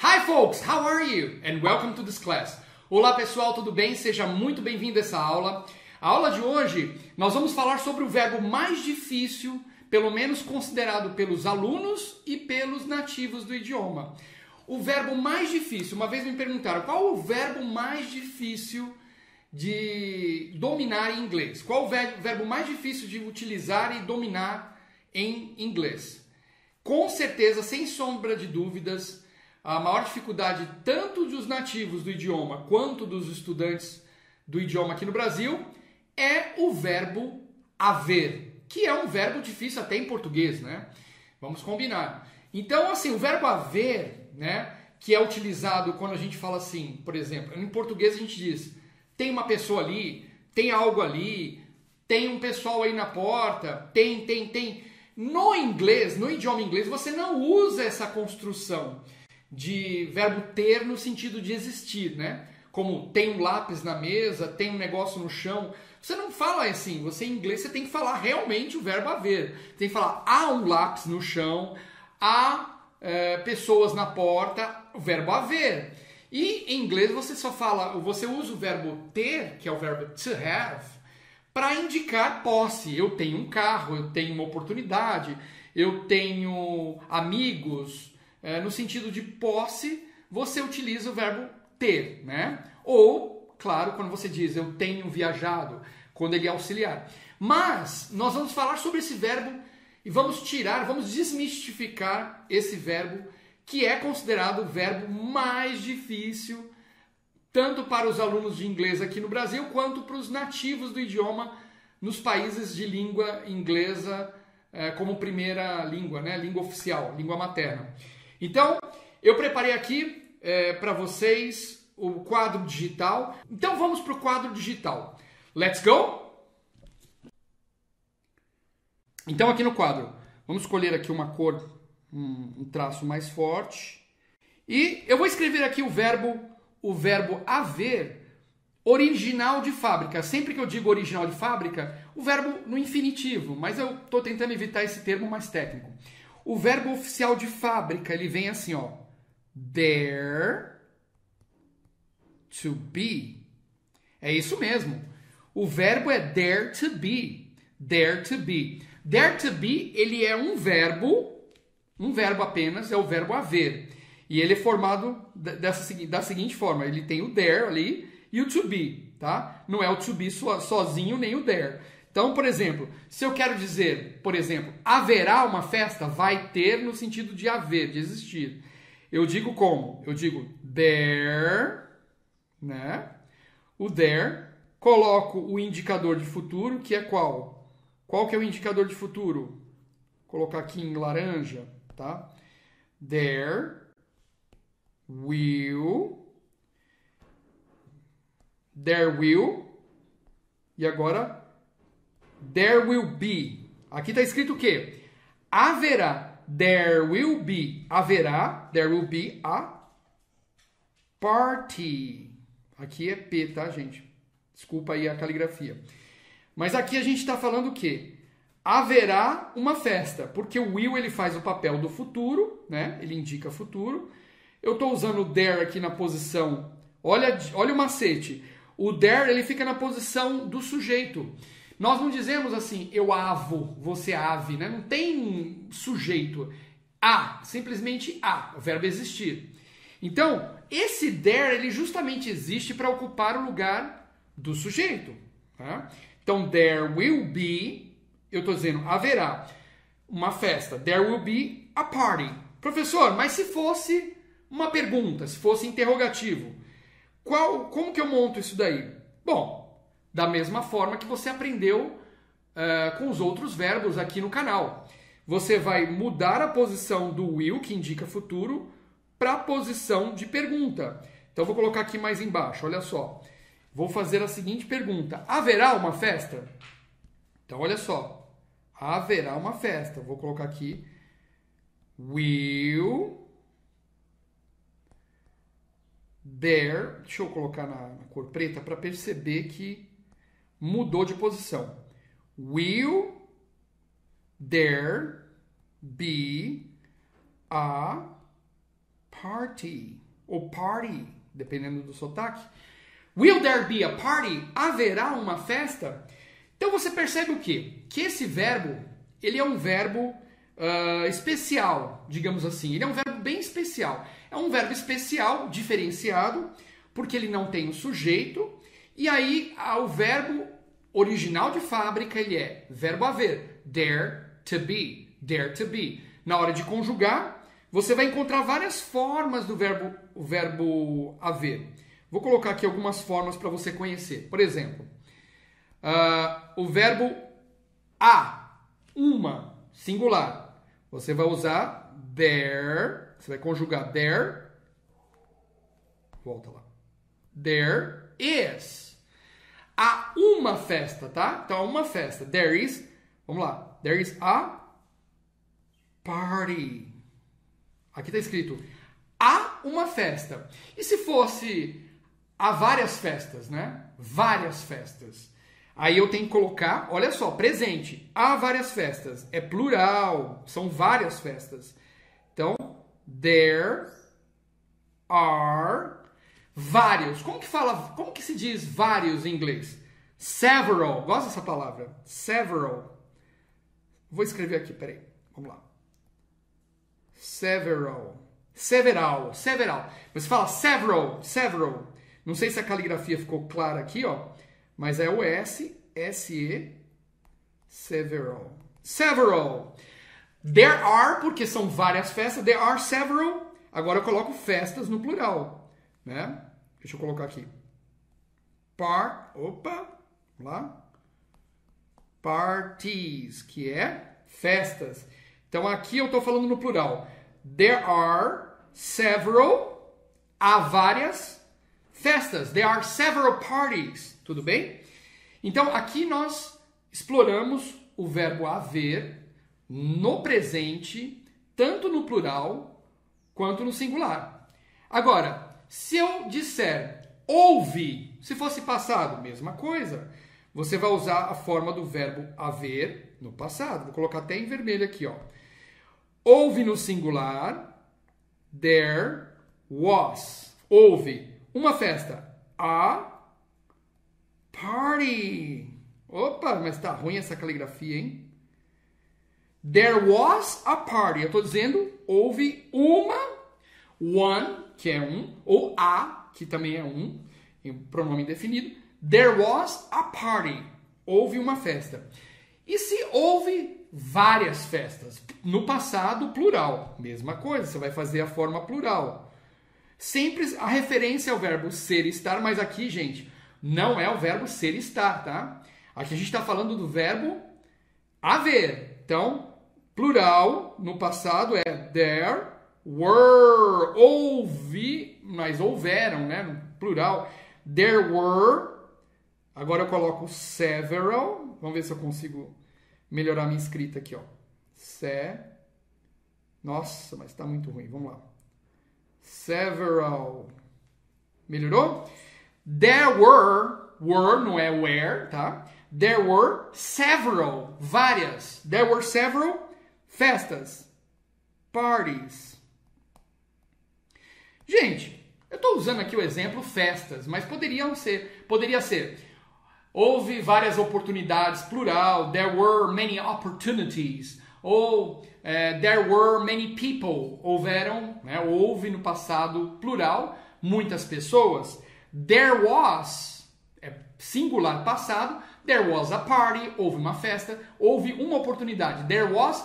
Hi folks, how are you? And welcome to this class. Olá pessoal, tudo bem? Seja muito bem-vindo a essa aula. A aula de hoje nós vamos falar sobre o verbo mais difícil, pelo menos considerado pelos alunos e pelos nativos do idioma. O verbo mais difícil, uma vez me perguntaram, qual o verbo mais difícil de dominar em inglês? Qual o verbo mais difícil de utilizar e dominar em inglês? Com certeza, sem sombra de dúvidas, a maior dificuldade tanto dos nativos do idioma quanto dos estudantes do idioma aqui no Brasil é o verbo haver, que é um verbo difícil até em português, né? Vamos combinar. Então, assim, o verbo haver, né, que é utilizado quando a gente fala assim, por exemplo, em português a gente diz, tem uma pessoa ali, tem algo ali, tem um pessoal aí na porta, tem. No inglês, no idioma inglês, você não usa essa construção de verbo ter no sentido de existir, né? Como tem um lápis na mesa, tem um negócio no chão. Você não fala assim, você em inglês você tem que falar realmente o verbo haver. Tem que falar há um lápis no chão, há pessoas na porta, o verbo haver. E em inglês você você usa o verbo ter, que é o verbo to have, para indicar posse. Eu tenho um carro, eu tenho uma oportunidade, eu tenho amigos. No sentido de posse, você utiliza o verbo ter, né? Ou, claro, quando você diz eu tenho viajado, quando ele é auxiliar. Mas nós vamos falar sobre esse verbo e vamos desmistificar esse verbo que é considerado o verbo mais difícil tanto para os alunos de inglês aqui no Brasil quanto para os nativos do idioma nos países de língua inglesa como primeira língua, né? Língua oficial, língua materna. Então, eu preparei aqui para vocês o quadro digital. Então, vamos para o quadro digital. Let's go! Então, aqui no quadro, vamos escolher aqui uma cor, um traço mais forte. E eu vou escrever aqui o verbo haver, original de fábrica. Sempre que eu digo original de fábrica, o verbo no infinitivo, mas eu estou tentando evitar esse termo mais técnico. O verbo oficial de fábrica, ele vem assim, ó. There to be. É isso mesmo. O verbo é there to be. There to be. There to be, ele é um verbo apenas, é o verbo haver. E ele é formado da seguinte forma. Ele tem o there ali e o to be, tá? Não é o to be sozinho, nem o there. Então, por exemplo, se eu quero dizer, por exemplo, haverá uma festa, vai ter no sentido de haver, de existir. Eu digo como? Eu digo there, né? O there, coloco o indicador de futuro, que é qual? Qual que é o indicador de futuro? Vou colocar aqui em laranja, tá? There will, e agora there will be. Aqui está escrito o quê? Haverá. There will be. Haverá. There will be a party. Aqui é P, tá, gente? Desculpa aí a caligrafia. Mas aqui a gente está falando o quê? Haverá uma festa. Porque o will ele faz o papel do futuro, né? Ele indica futuro. Eu estou usando o there aqui na posição. Olha o macete. O there ele fica na posição do sujeito. Nós não dizemos assim, eu avo, você ave, né? Não tem sujeito. Simplesmente o verbo existir. Então, esse there, ele justamente existe para ocupar o lugar do sujeito. Tá? Então, there will be, eu estou dizendo, haverá uma festa. There will be a party. Professor, mas se fosse uma pergunta, se fosse interrogativo, como que eu monto isso daí? Bom, da mesma forma que você aprendeu com os outros verbos aqui no canal. Você vai mudar a posição do will, que indica futuro, para a posição de pergunta. Então, vou colocar aqui mais embaixo, olha só. Vou fazer a seguinte pergunta. Haverá uma festa? Então, olha só. Haverá uma festa. Vou colocar aqui. Will there... Deixa eu colocar na cor preta para perceber que mudou de posição. Will there be a party, ou party, dependendo do sotaque. Will there be a party? Haverá uma festa? Então você percebe o quê? Que esse verbo, ele é um verbo especial, digamos assim. Ele é um verbo bem especial. É um verbo especial, diferenciado, porque ele não tem o sujeito. E aí, o verbo original de fábrica, ele é verbo haver. Dare to be. Dare to be. Na hora de conjugar, você vai encontrar várias formas do verbo haver. Vou colocar aqui algumas formas para você conhecer. Por exemplo, o verbo a, uma, singular. Você vai usar there, você vai conjugar there. Volta lá. There is. Há uma festa, tá? Então, uma festa. There is, vamos lá. There is a party. Aqui está escrito, há uma festa. E se fosse, há várias festas, né? Várias festas. Aí eu tenho que colocar, olha só, presente. Há várias festas. É plural. São várias festas. Então, there are vários. Como que se diz vários em inglês? Several. Gosta dessa palavra? Several. Vou escrever aqui, peraí. Vamos lá. Several. Several. Several. Você fala several. Several. Não sei se a caligrafia ficou clara aqui, ó. Mas é o S, S-E, several. Several. There are, porque são várias festas. There are several. Agora eu coloco festas no plural, né? Deixa eu colocar aqui. Opa, vamos lá. Parties, que é festas. Então aqui eu estou falando no plural. There are several, há várias festas. There are several parties. Tudo bem? Então aqui nós exploramos o verbo haver no presente, tanto no plural quanto no singular. Agora, se eu disser houve, se fosse passado, mesma coisa. Você vai usar a forma do verbo haver no passado. Vou colocar até em vermelho aqui, ó. Houve no singular, there was. Houve uma festa, a party. Opa, mas tá ruim essa caligrafia, hein? There was a party. Eu estou dizendo, houve uma, one, que é um, ou a, que também é um, em pronome indefinido. There was a party. Houve uma festa. E se houve várias festas? No passado, plural. Mesma coisa, você vai fazer a forma plural. Sempre a referência ao verbo ser e estar, mas aqui, gente, não é o verbo ser e estar, tá? Aqui a gente está falando do verbo haver. Então, plural no passado é there were. Houve, mas houveram, né? No plural. There were. Agora eu coloco several. Vamos ver se eu consigo melhorar minha escrita aqui, ó. Nossa, mas está muito ruim. Vamos lá. Several. Melhorou? There were não é were, tá? There were several, várias. There were several festas, parties. Gente, eu estou usando aqui o exemplo festas, mas poderia ser. Houve várias oportunidades, plural. There were many opportunities. Ou there were many people. Houveram, né? Houve no passado, plural, muitas pessoas. There was, singular passado. There was a party. Houve uma festa. Houve uma oportunidade. There was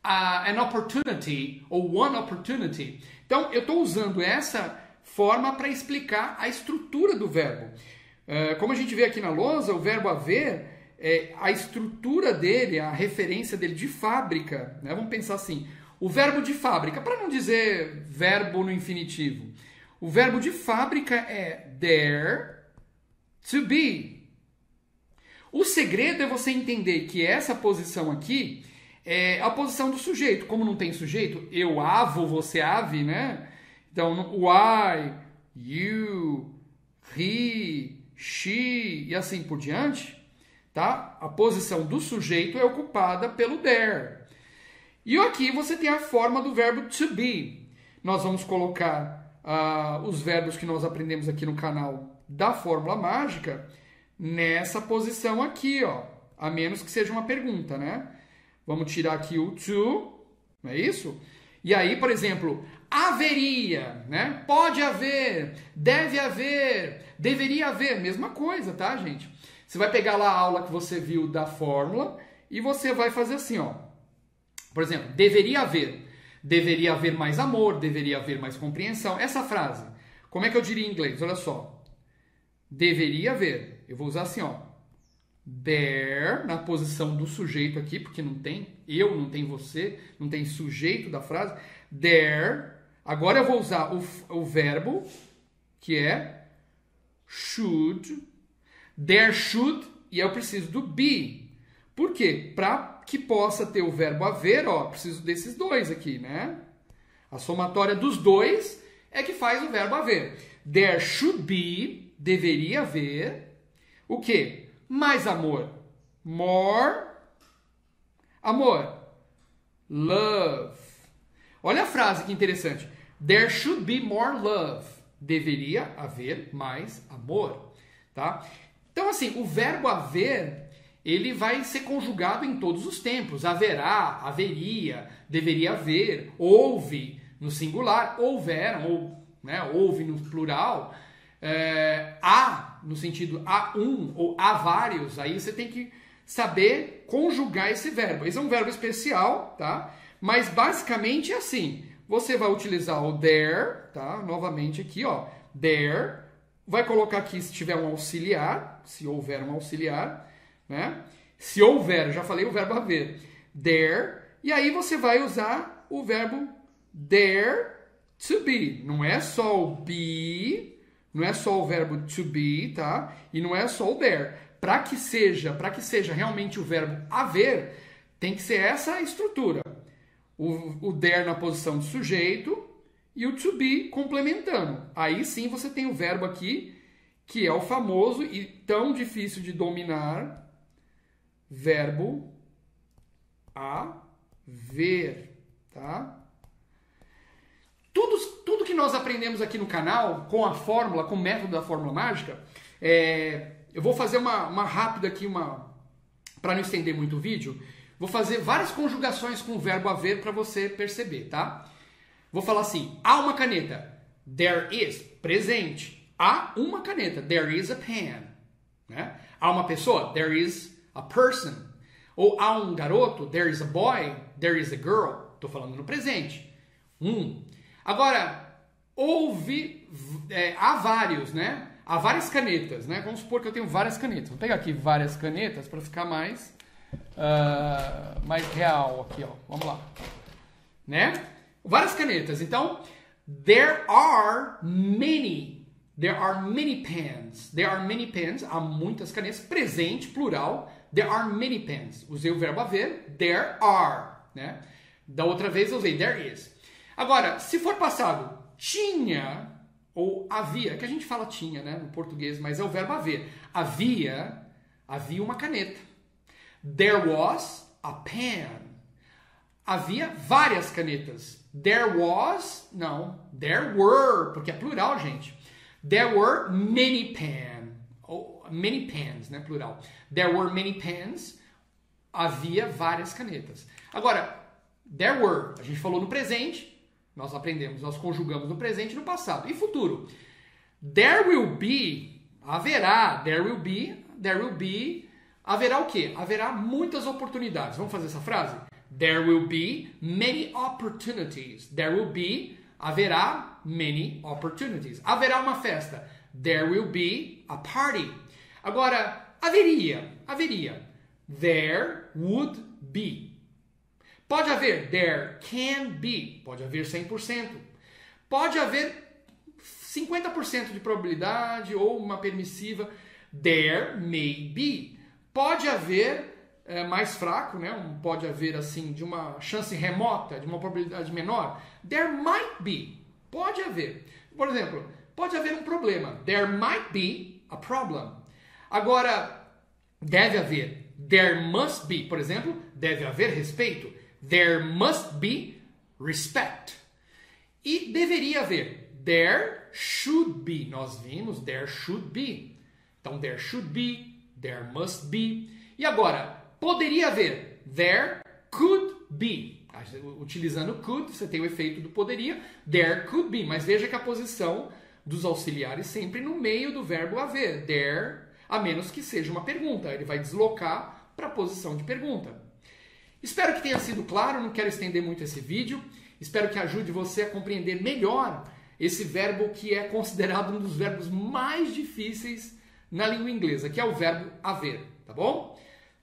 an opportunity. Ou one opportunity. Então, eu estou usando essa forma para explicar a estrutura do verbo. Como a gente vê aqui na lousa, o verbo haver, a estrutura dele, a referência dele de fábrica, né? Vamos pensar assim, o verbo de fábrica, para não dizer verbo no infinitivo, o verbo de fábrica é there to be. O segredo é você entender que essa posição aqui é a posição do sujeito. Como não tem sujeito, eu avo, você ave, né? Então, o I, you, he, she e assim por diante, tá? A posição do sujeito é ocupada pelo there. E aqui você tem a forma do verbo to be. nós vamos colocar os verbos que nós aprendemos aqui no canal da Fórmula Mágica nessa posição aqui, ó. A menos que seja uma pergunta, né? Vamos tirar aqui o to, não é isso? E aí, por exemplo, haveria, né? Pode haver, deve haver, deveria haver, mesma coisa, tá, gente? Você vai pegar lá a aula que você viu da fórmula e você vai fazer assim, ó. Por exemplo, deveria haver mais amor, deveria haver mais compreensão. Essa frase, como é que eu diria em inglês? Olha só. Deveria haver. Eu vou usar assim, ó. There, na posição do sujeito aqui, porque não tem eu, não tem você, não tem sujeito da frase. There. Agora eu vou usar o verbo, que é should. There should, e eu preciso do be. Por quê? Para que possa ter o verbo haver, ó, preciso desses dois aqui, né? A somatória dos dois é que faz o verbo haver. There should be, deveria haver, o quê? Mais amor. More amor. Love. Olha a frase que interessante. There should be more love. Deveria haver mais amor, tá? Então, assim, o verbo haver, ele vai ser conjugado em todos os tempos. Haverá, haveria, deveria haver, houve no singular, houveram, ou, né, houve no plural, há no sentido há um ou há vários. Aí você tem que saber conjugar esse verbo. Esse é um verbo especial, tá? Mas basicamente é assim. Você vai utilizar o there, tá? Novamente aqui, ó, there. Vai colocar aqui se tiver um auxiliar, se houver um auxiliar, né? Se houver, já falei o verbo haver, there, e aí você vai usar o verbo there to be. Não é só o be, não é só o verbo to be, tá? E não é só o there. Para que seja realmente o verbo haver, tem que ser essa estrutura. O there na posição de sujeito e o to be complementando. Aí sim você tem o verbo aqui, que é o famoso e tão difícil de dominar, verbo haver, tá? Tudo que nós aprendemos aqui no canal, com a fórmula, com o método da fórmula mágica, eu vou fazer uma rápida aqui, para não estender muito o vídeo, vou fazer várias conjugações com o verbo haver para você perceber, tá? Vou falar assim, há uma caneta, there is, presente. Há uma caneta, there is a pen. Né? Há uma pessoa, there is a person. Ou há um garoto, there is a boy, there is a girl. Estou falando no presente. Agora, há vários, né? Há várias canetas, né? Vamos supor que eu tenho várias canetas. Vou pegar aqui várias canetas para ficar mais real aqui, ó. Vamos lá. Né? Várias canetas. Então, there are many pens. There are many pens. Há muitas canetas. Presente, plural. There are many pens. Usei o verbo haver. There are. Né? Da outra vez eu usei there is. Agora, se for passado tinha ou havia, que a gente fala tinha, né, no português, mas é o verbo haver. Havia uma caneta. There was a pen. Havia várias canetas. There was, não, there were, porque é plural, gente. There were many pens, né, plural. There were many pens. Havia várias canetas. Agora, there were, a gente falou no presente, nós aprendemos, nós conjugamos no presente e no passado. E futuro? There will be, haverá, there will be, haverá o quê? Haverá muitas oportunidades. Vamos fazer essa frase? There will be many opportunities. There will be, haverá many opportunities. Haverá uma festa. There will be a party. Agora, haveria. There would be. Pode haver, there can be. Pode haver 100%. Pode haver 50% de probabilidade ou uma permissiva. There may be. Pode haver mais fraco, né? Pode haver assim de uma chance remota, de uma probabilidade menor. There might be. Pode haver. Por exemplo, pode haver um problema. There might be a problem. Agora, deve haver. There must be. Por exemplo, deve haver respeito. There must be respect. E deveria haver. There should be. Nós vimos there should be. Então, there should be, there must be. E agora, poderia haver. There could be. Utilizando could, você tem o efeito do poderia. There could be. Mas veja que a posição dos auxiliares sempre no meio do verbo haver. There, a menos que seja uma pergunta. Ele vai deslocar para a posição de pergunta. Espero que tenha sido claro. Não quero estender muito esse vídeo. Espero que ajude você a compreender melhor esse verbo que é considerado um dos verbos mais difíceis na língua inglesa, que é o verbo haver, tá bom?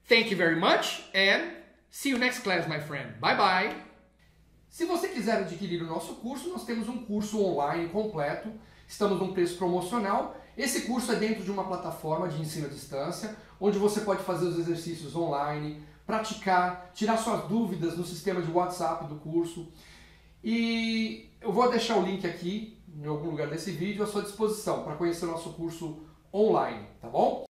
Thank you very much and see you next class, my friend. Bye bye! Se você quiser adquirir o nosso curso, nós temos um curso online completo, estamos num preço promocional. Esse curso é dentro de uma plataforma de ensino à distância, onde você pode fazer os exercícios online, praticar, tirar suas dúvidas no sistema de WhatsApp do curso. E eu vou deixar o link aqui, em algum lugar desse vídeo, à sua disposição para conhecer o nosso curso online, tá bom?